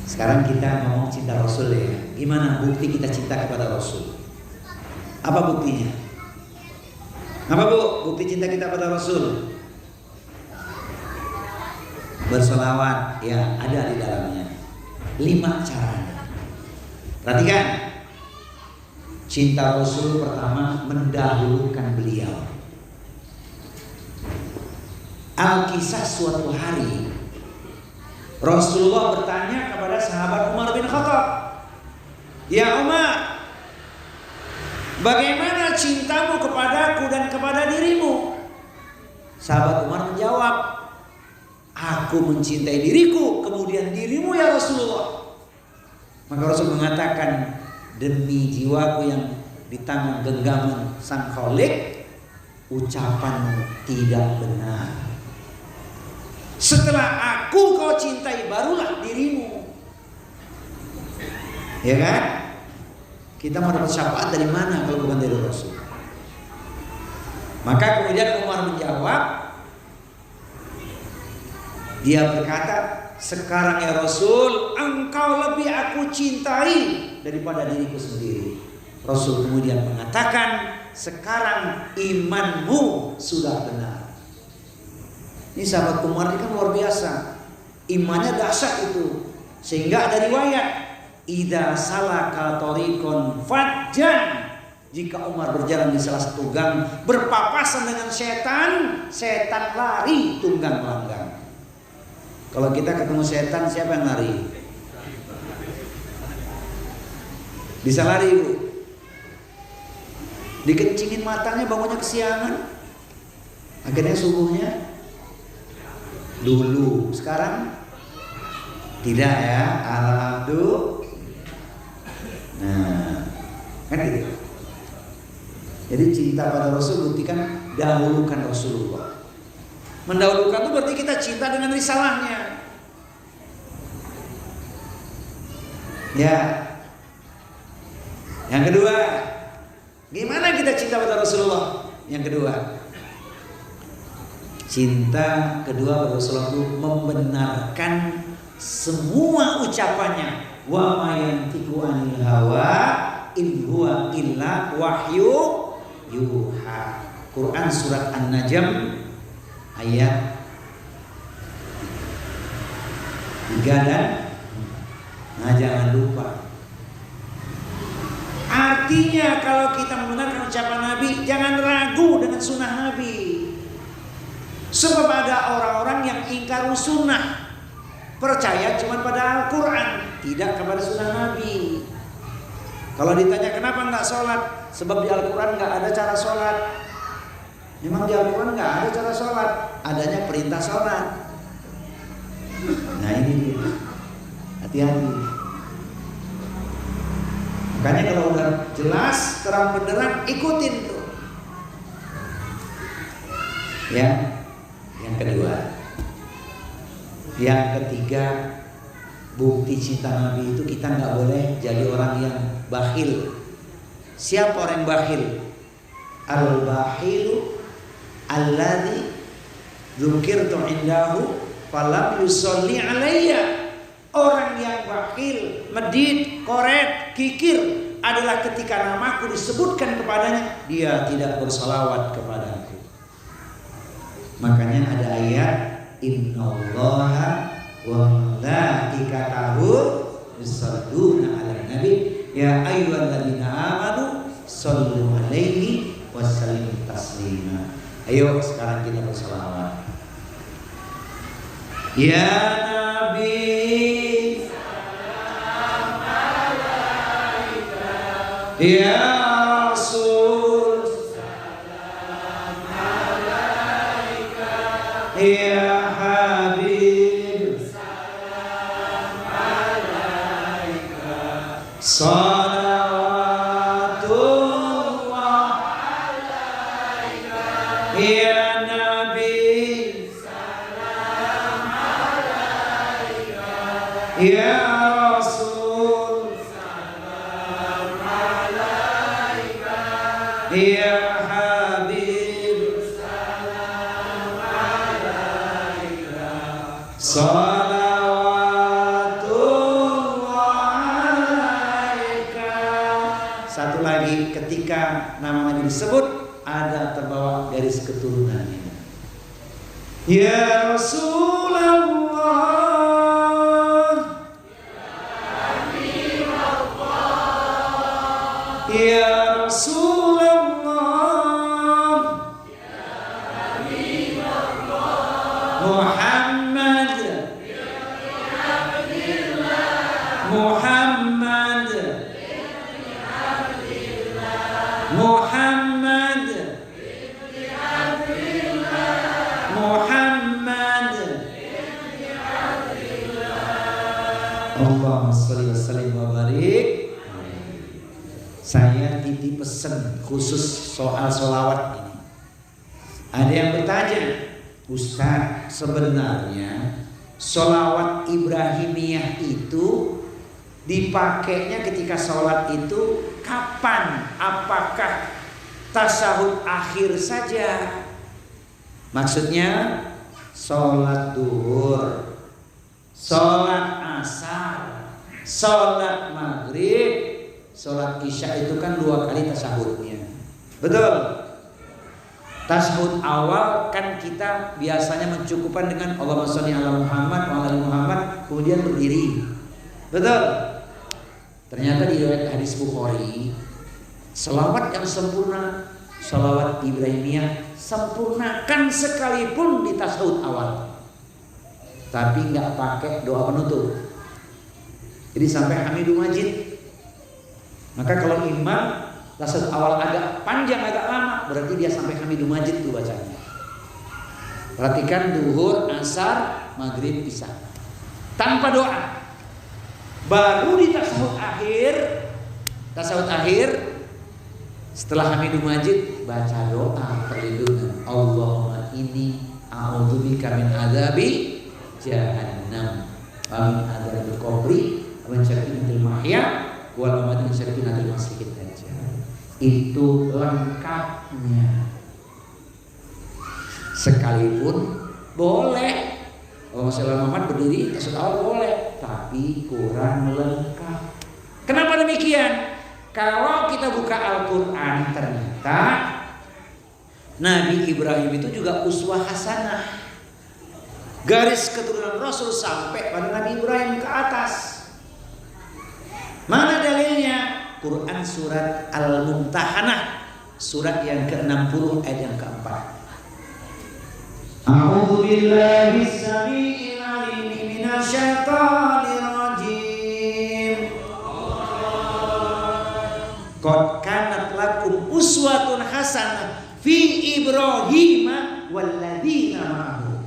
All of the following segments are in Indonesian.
Sekarang kita ngomong cinta Rasul ya. Gimana bukti kita cinta kepada Rasul? Apa buktinya? Apa bu? Bukti cinta kita pada Rasul? Bersolawat, ya ada di dalamnya. 5 caranya. Perhatikan. Cinta Rasul pertama mendahulukan beliau. Alkisah suatu hari Rasulullah bertanya kepada sahabat Umar bin Khattab, "Ya Umar, bagaimana cintamu kepadaku dan kepada dirimu?" Sahabat Umar menjawab, "Aku mencintai diriku, kemudian dirimu ya Rasulullah." Maka Rasul mengatakan, "Demi jiwaku yang di tangan genggaman Sang Khalik, ucapanmu tidak benar. Setelah aku kau cintai, barulah dirimu." Ya kan? Kita mau dapat syafaat dari mana kalau bukan dari Rasul? Maka kemudian Umar menjawab, dia berkata, "Sekarang ya Rasul, engkau lebih aku cintai daripada diriku sendiri." Rasul kemudian mengatakan, "Sekarang imanmu sudah benar." Ini sahabat Umar ini kan luar biasa, imannya dahsyat itu, sehingga ada riwayat, "Idza salaka tariqon fajjan." Jika Umar berjalan di salah satu gang berpapasan dengan setan, setan lari tunggang langgang. Kalau kita ketemu setan, siapa yang lari? Bisa lari bu? Dikencingin matanya, bangunnya kesiangan. Akhirnya subuhnya dulu, sekarang tidak ya. Alhamdulillah. Nah, kan gitu. Jadi cinta pada Rasul buktikan dahulukan Rasulullah. Mendahulukan itu berarti kita cinta dengan risalahnya. Ya. Yang kedua, gimana kita cinta pada Rasulullah? Yang kedua, cinta kedua pada Rasulullah itu membenarkan semua ucapannya. Wa ma yantiqu anil hawa in huwa illa wahyu yuha. Quran surat An-Najm ayat 3 dan jangan lupa. Artinya kalau kita membenarkan ucapan Nabi, jangan ragu dengan sunnah Nabi. Sebab ada orang-orang yang ingkar sunnah, percaya cuma pada Al-Quran, tidak kepada sunnah Nabi. Kalau ditanya kenapa nggak sholat, sebab di Al-Quran nggak ada cara sholat. Memang di Al-Quran nggak ada cara sholat, adanya perintah sholat. Nah ini dia, hati-hati. Makanya kalau udah jelas terang benderang, ikutin tuh. Ya, yang kedua. Yang ketiga, bukti cinta Nabi itu kita nggak boleh jadi orang yang bakhil. Siapa orang yang bakhil? Al-bakhilu alladzi dzukirtu indahu falam yusolli alayya. Orang yang bakhil, medit, koret, kikir adalah ketika namaku disebutkan kepadanya, dia tidak bersalawat kepadaku. Makanya ada ayat, innallaha wa malaikatahu yusholluna 'alan nabi ya ayyuhalladzina amanu shollu 'alaihi wasallimu taslima. Ayo sekarang kita bersalawat. Ya Nabi salam alaika, ya Rasul salam alaika, ya Habib salam alaika, salawatullah alaika, ya Nabi salam alaika, ya Rasul salam alaika, ya Habib salam alaika, salawatullah nama Nabi disebut, ada terbawa garis keturunannya. Ya Rasulullah, ya Rasulullah, Muhammad, Muhammad, Muhammad, Muhammad. Allahumma sholli wa sallim wa barik. Saya titip pesan khusus soal sholawat ini. Ada yang bertanya, Ustaz, sebenarnya sholawat Ibrahimiyah itu dipakainya ketika sholat itu kapan? Apakah tasahud akhir saja? Maksudnya sholat duhur, sholat asar, sholat maghrib, sholat isya itu kan 2 kali tasahudnya. Betul? Tasahud awal kan kita biasanya mencukupkan dengan Allahumma sholli ala Muhammad wa ala Muhammad, kemudian berdiri. Betul? Ternyata di riwayat hadis Bukhari, selawat yang sempurna, selawat Ibrahimiyah, sempurnakan sekalipun di tasawuf awal, tapi nggak pakai doa penutup. Jadi sampai Hamidum Majid. Maka kalau imam tasawuf awal agak panjang, agak lama, berarti dia sampai Hamidum Majid tuh bacanya. Perhatikan duhur, asar, maghrib, isya, tanpa doa. Baru di tasawuf akhir setelah Hamidum Majid baca doa perlindungan. Allahumma inni a'udzubika min adzabi jahannam wa min adzabil qabri wa min syarri fitnatil mahya wal mamati wa min syarri fitnatil masiihid dajjal. Itu lengkapnya. Sekalipun boleh Allahumma sholli ala Muhammad berdiri tasawuf awal boleh, tapi kurang lengkap. Kenapa demikian? Kalau kita buka Al-Quran, ternyata Nabi Ibrahim itu juga uswah hasanah. Garis keturunan Rasul sampai pada Nabi Ibrahim ke atas. Mana dalilnya? Quran surat Al-Mumtahanah, surat yang ke-60 ayat yang keempat. A'udzu billahi as-sami'il 'alim minasy syaithanir rajim. Qad kanat lakum uswatun hasanah fi Ibrahim walladzina ma'ahu.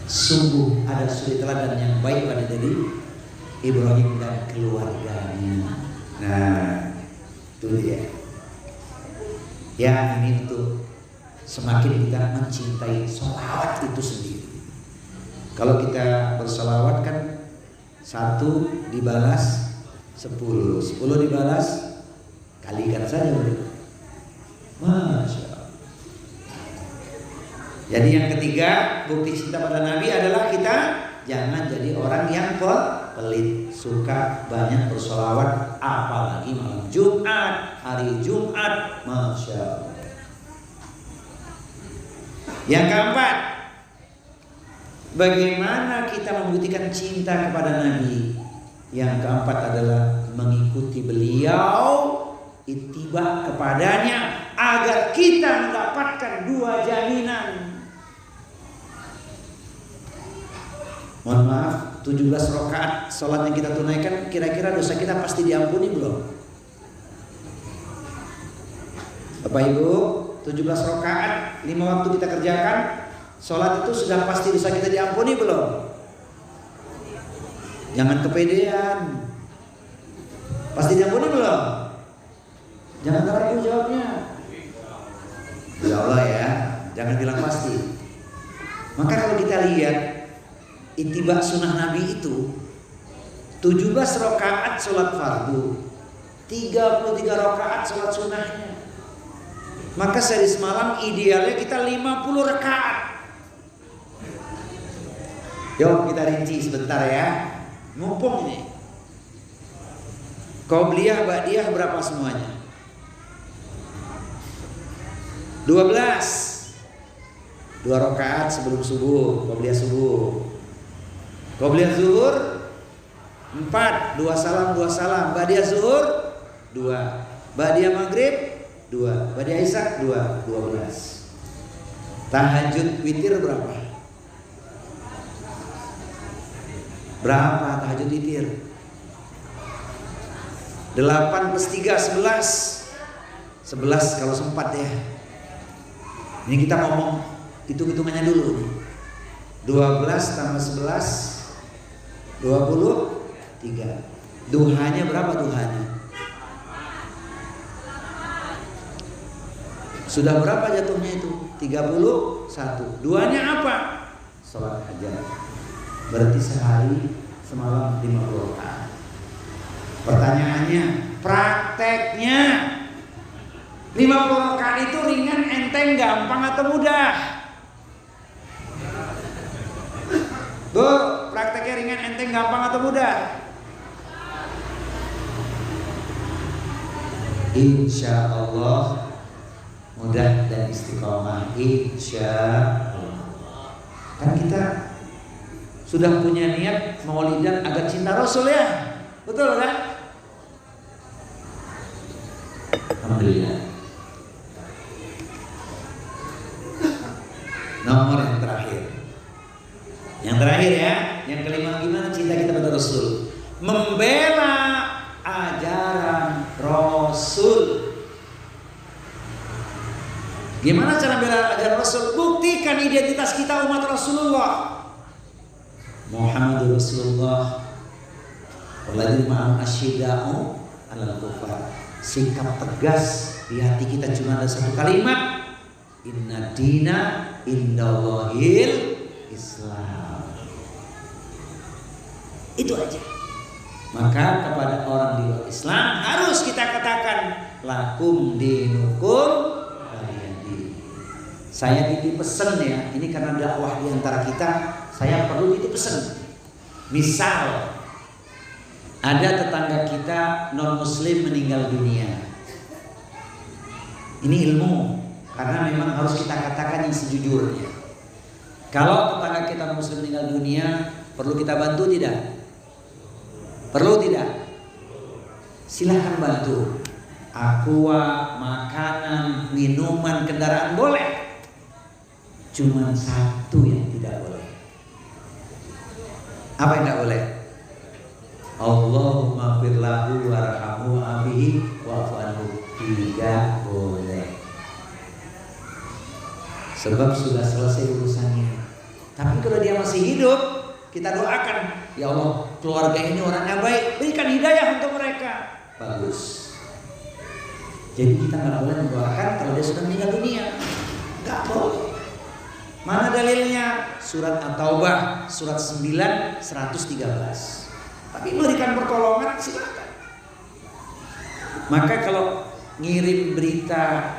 Sungguh ada suri teladan yang baik pada diri Ibrahim dan keluarganya. Nah, itu dia. Ya, ini untuk semakin kita mencintai sholawat itu sendiri. Kalau kita bersolawat kan 1 dibalas 10, 10 dibalas kalikan saja. Masya Allah. Jadi yang ketiga bukti cinta pada Nabi adalah kita jangan jadi orang yang pelit, suka banyak bersolawat, apalagi malam Jumat, hari Jumat. Masya Allah. Yang keempat, bagaimana kita membuktikan cinta kepada Nabi? Yang keempat adalah mengikuti beliau, ittiba kepadanya, agar kita mendapatkan 2 jaminan. Mohon maaf, 17 rakaat sholat yang kita tunaikan, kira-kira dosa kita pasti diampuni belum? Bapak Ibu, 17 rakaat 5 waktu kita kerjakan, sholat itu sudah pasti dosa kita diampuni belum? Jangan kepedean. Pasti diampuni belum? Jangan ragu jawabnya. Ya Allah ya, jangan bilang pasti. Maka kalau kita lihat ittiba sunnah Nabi itu 17 rakaat sholat fardu, 33 rakaat sholat sunnahnya. Maka sehari semalam idealnya kita 50 rakaat. Yuk kita rinci sebentar ya. Mumpung ini. Qobliyah, ba'diyah berapa semuanya? 12. 2 rakaat sebelum subuh, qobliyah subuh. Qobliyah zuhur 4, 2 salam 2 salam. Ba'diyah zuhur 2. Ba'diyah maghrib 2. Ba'diyah isya 2, 12. Tahajud witir berapa? Berapa tahajud witir? 8 plus 3 11. 11 kalau sempat ya. Ini kita ngomong hitung-hitungannya dulu nih. 12 tambah 11 23. Duhanya berapa duhanya? Sudah berapa jatuhnya itu? 31. Duanya apa? Salat hajat. Berarti sehari semalam 50 rakaat. Pertanyaannya, prakteknya 50 rakaat itu ringan, enteng, gampang atau mudah? Bu, prakteknya ringan, enteng, gampang atau mudah? Insya Allah mudah dan istiqomah. Insya Allah. Kan kita sudah punya niat maulidan agar cinta Rasul ya, betul kan? Alhamdulillah. Nomor yang terakhir. Yang terakhir ya, yang kelima, gimana cinta kita pada Rasul? Membela ajaran Rasul. Gimana cara membela ajaran Rasul? Buktikan identitas kita umat Rasulullah. Muhammadur Rasulullah walladzina ma'ahu asyidda'u 'alal kufar. Sikap tegas di hati kita cuma ada satu kalimat, inna dina indallahil Islam. Itu aja. Maka kepada orang di luar Islam harus kita katakan lakum dinukum waliyadin. Saya titip pesen ya, ini karena dakwah di antara kita, saya perlu titip pesen. Misal ada tetangga kita non muslim meninggal dunia. Ini ilmu, karena memang harus kita katakan yang sejujurnya. Kalau tetangga kita non muslim meninggal dunia, perlu kita bantu tidak? Perlu tidak? Silahkan bantu. Aqua, makanan, minuman, kendaraan boleh. Cuma satu yang tidak boleh. Apa yang tidak boleh? Allahumma firlahu warhamhu abihi wa'fu anhu. Tidak boleh. Sebab sudah selesai urusannya. Tapi kalau dia masih hidup, kita doakan, ya Allah, keluarga ini orangnya baik, berikan hidayah untuk mereka. Bagus. Jadi kita nggak boleh mendoakan kalau dia sudah meninggal dunia. Nggak boleh. Mana dalilnya? Surat At-Taubah, surat 9, 113. Tapi memberikan pertolongan silakan. Maka kalau ngirim berita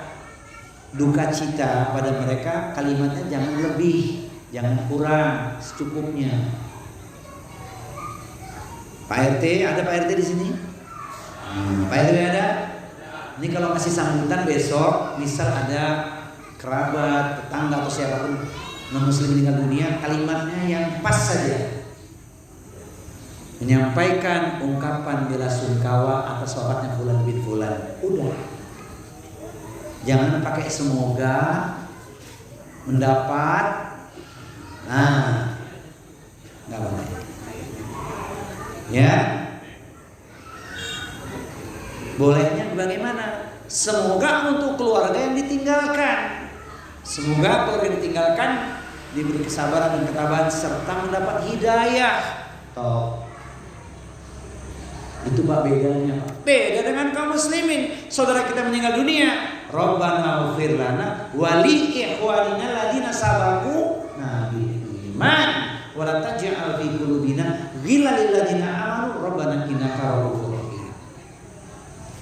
duka cita pada mereka, kalimatnya jangan lebih, jangan kurang, secukupnya. Pak RT, ada Pak RT di sini? Pak RT ada? Ini kalau ngasih sambutan besok, misal ada kerabat, tetangga atau siapapun non muslim meninggal dunia, kalimatnya yang pas saja. Menyampaikan ungkapan bela sungkawa atas wafatnya fulan bin fulan. Udah. Jangan pakai semoga mendapat. Nah, nggak boleh. Ya. Bolehnya bagaimana? Semoga untuk keluarga yang ditinggalkan. Semoga keluarga yang ditinggalkan diberi kesabaran dan ketabahan serta mendapat hidayah. Toh. Itu Pak bedanya, Pak. Beda dengan kaum muslimin. Saudara kita meninggal dunia, Rabbana ighfir lana wa li ikhwanina alladziina sabaquna bil iman wa la taj'al fi qulubina ghillan lil ladziina amanu rabbana innaka ra'ufur rahim.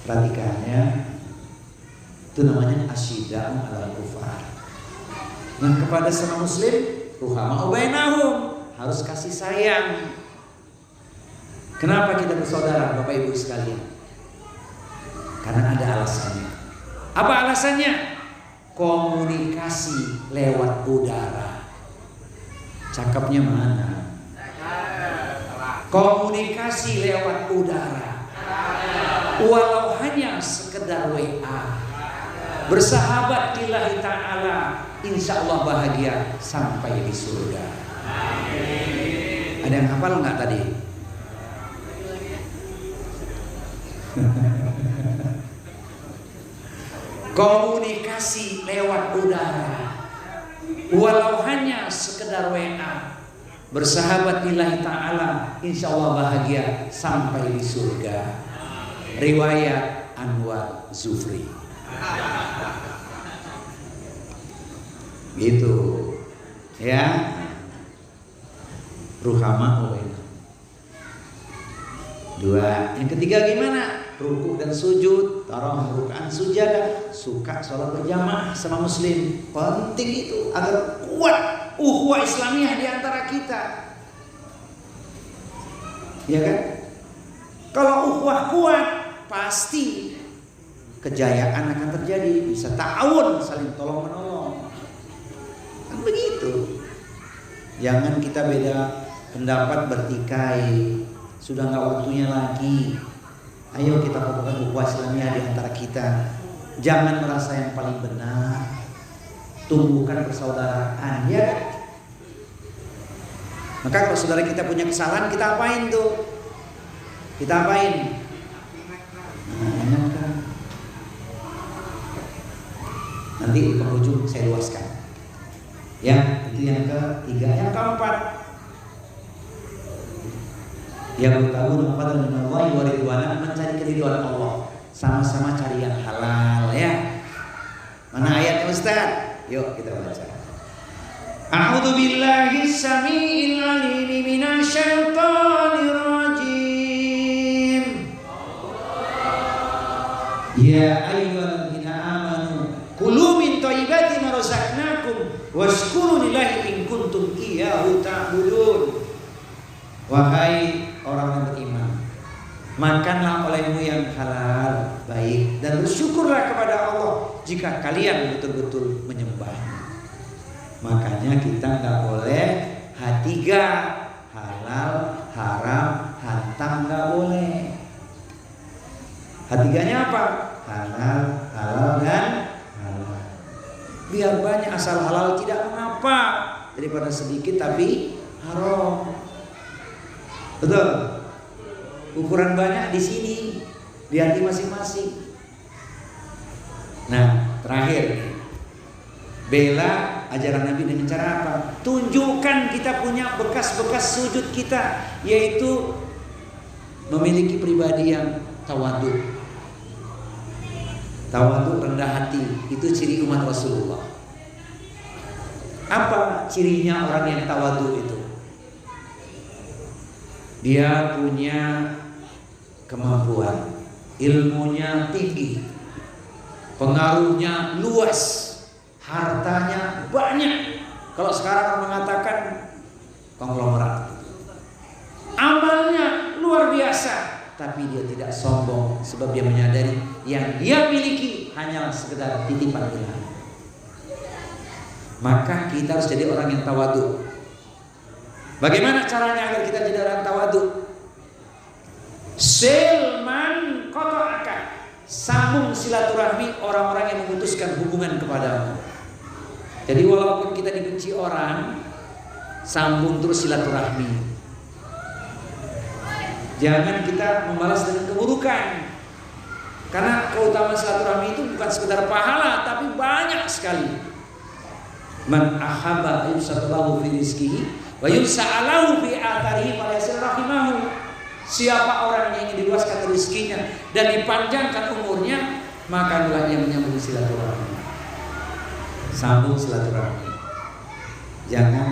Perhatikan ya. Itu namanya asyidda'u 'alal kufar. Nah, kepada sama muslim, ruhama'u bainahum, harus kasih sayang. Kenapa kita bersaudara, Bapak Ibu sekalian? Karena ada alasannya. Apa alasannya? komunikasi lewat udara. Cakapnya mana? Komunikasi lewat udara, walau hanya sekedar WA. Bersahabat lillahi ta'ala, insya Allah bahagia sampai di surga. Ada yang hafal nggak tadi? Komunikasi lewat udara, walau hanya sekedar WA. Bersahabat lillahi ta'ala, insya Allah bahagia sampai di surga. Riwayat Anwar Zufri. Gitu ya. Ruhama dua. Yang ketiga gimana? Ruku dan sujud. Taruh rukaan sujadah. Suka sholat berjamaah sama muslim. Penting itu agar kuat ukhuwah Islamiyah di antara kita. Ya kan? Kalau ukhuwah kuat, pasti kejayaan akan terjadi. Bisa ta'awun, saling tolong menolong. Kan begitu. Jangan kita beda pendapat bertikai. Sudah nggak waktunya lagi. Ayo kita fokuskan ukhuwah Islamiyah di antara kita. Jangan merasa yang paling benar. Tumbuhkan persaudaraan, ya. Maka kalau saudara kita punya kesalahan, kita apain tuh? Kita apain? Nah, nanti di penghujung saya luaskan. Ya, itu yang ketiga. Yang keempat, yang bertahun pada Allah wa ridwana, mencari keridhaan Allah. Sama-sama cari yang halal, ya. Mana ayatnya Ustaz? Yuk kita baca. A'udzu billahi samiil alim minasyaitonir rajim. Ya ayyuhalladzina amanu kulu min thayyibati ma razaqnakum washkuru lillahi in kuntum iyyahu ta'budun. Wahai orang yang beriman, makanlah olehmu yang halal, baik, dan bersyukurlah kepada Allah jika kalian betul-betul menyembahnya. Makanya kita nggak boleh H3, halal, haram, hantam, nggak boleh. H3-nya apa? Halal, halal, dan halal. Biar banyak asal halal tidak mengapa, daripada sedikit tapi haram. Betul. Ukuran banyak di sini, di hati masing-masing. Nah, terakhir nih. Bela ajaran Nabi dengan cara apa? Tunjukkan kita punya bekas-bekas sujud kita, yaitu memiliki pribadi yang tawadhu. Tawadhu, rendah hati, itu ciri umat Rasulullah. Apa cirinya orang yang tawadhu itu? Dia punya kemampuan, ilmunya tinggi, pengaruhnya luas, hartanya banyak. Kalau sekarang mengatakan konglomerat. Amalnya luar biasa, tapi dia tidak sombong sebab dia menyadari yang dia miliki hanyalah sekedar titipan Ilahi. Maka kita harus jadi orang yang tawadhu. Bagaimana caranya agar kita jadi orang tawadhu? Silman qata'aka, sambung silaturahmi orang-orang yang memutuskan hubungan kepadamu. Jadi walaupun kita dibenci orang, sambung terus silaturahmi. Jangan kita membalas dengan keburukan. Karena keutamaan silaturahmi itu bukan sekedar pahala, tapi banyak sekali. Man ahabba yusatalahu fi rizqihi wa yusa'alahu fi atharihi falyasir rahimahu. Siapa orang yang ingin diluaskan rezekinya dan dipanjangkan umurnya, maka adalah yang menyambung silaturahmi. Sambung silaturahmi. Jangan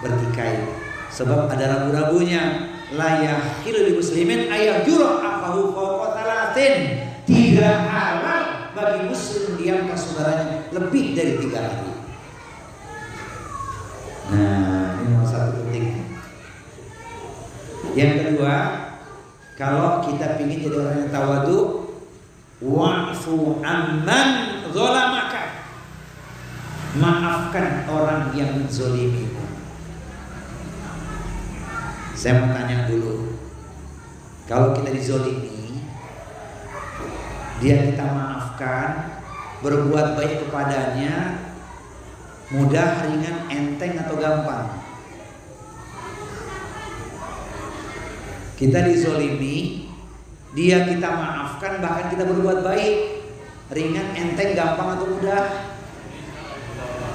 bertikai, sebab ada ragu-ragunya. La yahilu lil muslimin ayyajura afahu fawqa thalathin. Tidak halal bagi muslim mendiamkan saudaranya lebih dari 3 hari. Nah, ini nomor 1 penting. Yang kedua, kalau kita ingin jadi orang yang tawadhu, wa'fu amman zalamaka. Maafkan orang yang menzolimimu. Saya mau tanya dulu, kalau kita dizolimi, dia kita maafkan, berbuat baik kepadanya, mudah, ringan, enteng atau gampang? Kita dizolimi, dia kita maafkan, bahkan kita berbuat baik, ringan, enteng, gampang atau mudah?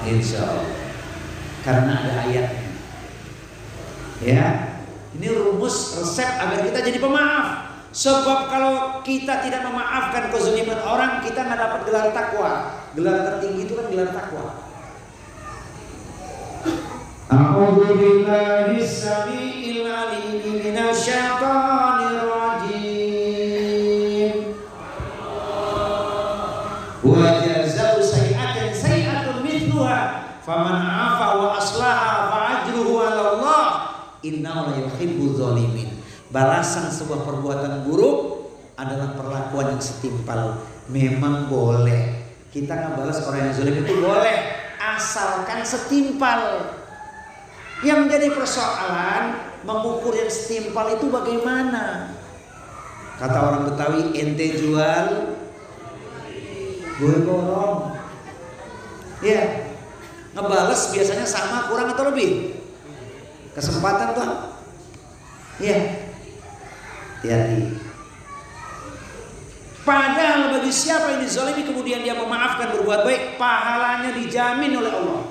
Insya Allah, karena ada ayatnya. Ya, ini rumus resep agar kita jadi pemaaf. Sebab kalau kita tidak memaafkan kezaliman orang, kita nggak dapat gelar takwa. Gelar tertinggi itu kan gelar takwa. A'udzu billahi samii'il 'aliim minasyaitonir rajim. Wa jazaa'u sayyi'atin sayyi'atun mithluha faman 'afa wa aslaha fa ajruhu 'ala Allah innahu la yuhibbudz zalimin. Balasan sebuah perbuatan buruk adalah perlakuan yang setimpal. Memang boleh kita ngebalas orang yang zalim, itu boleh, asalkan setimpal. Yang menjadi persoalan mengukur yang setimpal itu bagaimana? Kata orang Betawi, ente jual, gue borong. Ya, ngebales biasanya sama, kurang atau lebih? Kesempatan tuh. Ya. Hati-hati. Padahal bagi siapa yang dizalimi kemudian dia memaafkan, berbuat baik, pahalanya dijamin oleh Allah.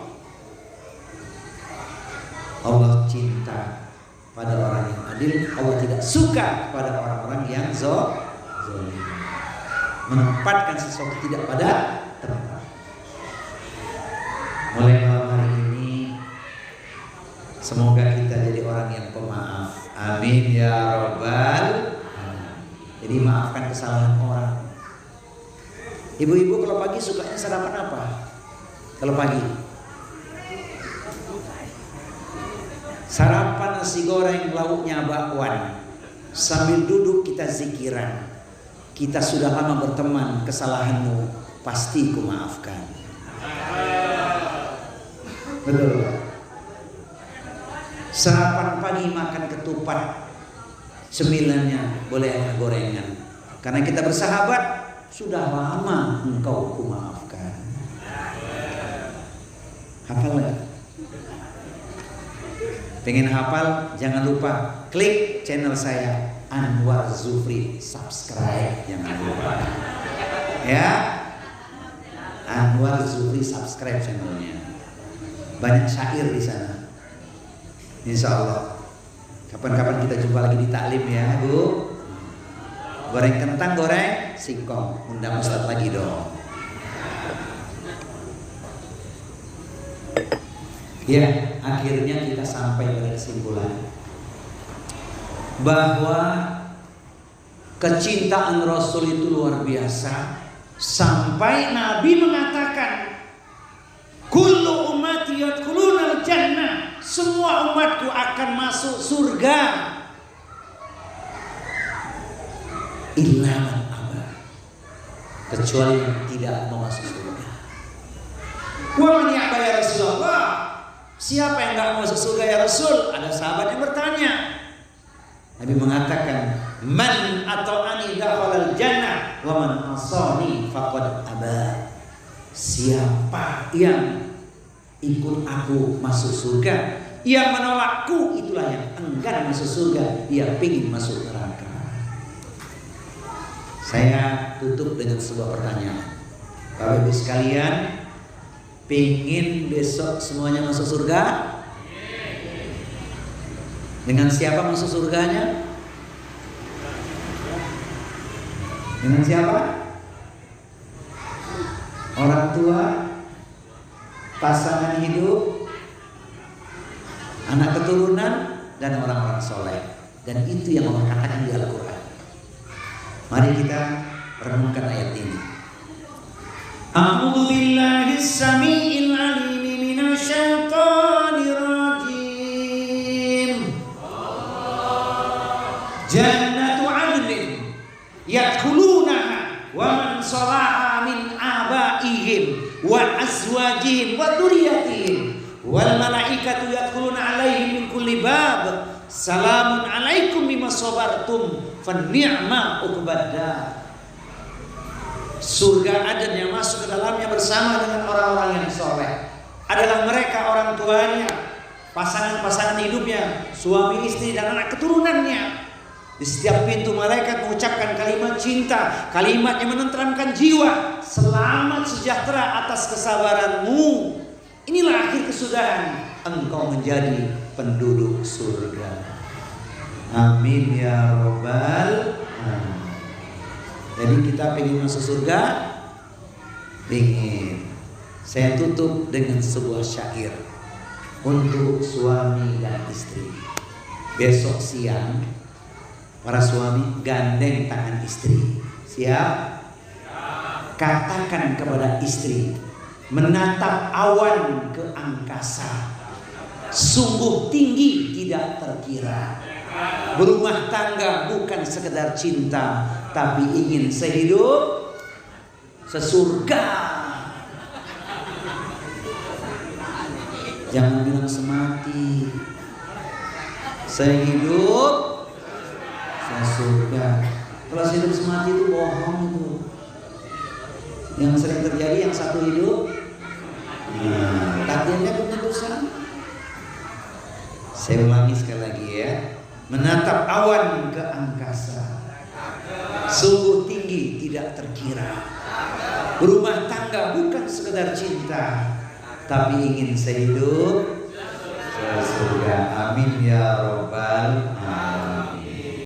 Allah cinta pada orang yang adil, Allah tidak suka pada orang-orang yang zalim, menempatkan sesuatu tidak pada tempat. Mulai malam hari ini semoga kita jadi orang yang pemaaf. Amin ya robbal. Jadi maafkan kesalahan orang. Ibu-ibu kalau pagi sukanya sarapan apa? Kalau pagi sarapan nasi goreng, lauknya bakwan. Sambil duduk kita zikiran. Kita sudah lama berteman, kesalahanmu pasti ku maafkan. Betul. Sarapan pagi makan ketupat, cemilannya boleh ada gorengan. Karena kita bersahabat, sudah lama engkau ku maafkan. Hafal nggak? Pengen hafal? Jangan lupa klik channel saya Anwar Zufri, subscribe, jangan lupa. Ya, Anwar Zufri, subscribe channelnya. Banyak syair di sana. Insya Allah. Kapan-kapan kita jumpa lagi di taklim ya, Bu. Goreng kentang, goreng singkong. Undang Ustadz lagi dong. Ya, akhirnya kita sampai pada kesimpulan bahwa kecintaan Rasul itu luar biasa, sampai Nabi mengatakan, kullu ummati yadkhulunal jannah, semua umatku akan masuk surga illa man aba, kecuali yang tidak mau masuk surga. Wa man ya'ba ya Rasulullah, siapa yang enggak mau masuk surga ya Rasul? Ada sahabat yang bertanya. Nabi mengatakan, man ata'ani dakhalal jannah wa man asani faqad aba. Siapa yang ikut aku masuk surga, yang menolakku itulah yang enggan masuk surga, dia ingin masuk neraka. Saya tutup dengan sebuah pertanyaan. Bapak Ibu sekalian, pengen besok semuanya masuk surga? Dengan siapa masuk surganya? Dengan siapa? Orang tua, pasangan hidup, anak keturunan, dan orang-orang soleh. Dan itu yang Allah katakan di Al-Quran. Mari kita renungkan ayat ini. A'udzu billahi samii'il 'aliim minasyaitonir rajim. Jannatu 'adnin yadkhulunaha wa man salaha min abaihim wa azwajihim wa dzurriyyatihim wal malaikatu yadkhuluna 'alaihim min kulli bab salamun 'alaikum bima sabartum fa ni'ma uqbadda. Surga Aden yang masuk ke dalamnya bersama dengan orang-orang yang soleh adalah mereka orang tuanya, pasangan-pasangan hidupnya, suami istri dan anak keturunannya. Di setiap pintu malaikat mengucapkan kalimat cinta, kalimat yang menenteramkan jiwa. Selamat sejahtera atas kesabaranmu. Inilah akhir kesudahan, engkau menjadi penduduk surga. Amin ya robbal alamin. Jadi kita pengen masuk surga, pengen. Saya tutup dengan sebuah syair untuk suami dan istri. Besok siang para suami gandeng tangan istri. Siap? Katakan kepada istri, menatap awan ke angkasa, sungguh tinggi tidak terkira. Berumah tangga bukan sekedar cinta, tapi ingin sehidup sesurga. Jangan bilang semati, sehidup sesurga. Kalau sehidup semati itu bohong itu. Yang sering terjadi yang satu hidup, takdirnya keputusan. Saya ulangi sekali lagi ya. Menatap awan ke angkasa, sungguh tinggi tidak terkira. Berumah tangga bukan sekedar cinta, tapi ingin sehidup sesurga. Amin ya robbal alamin.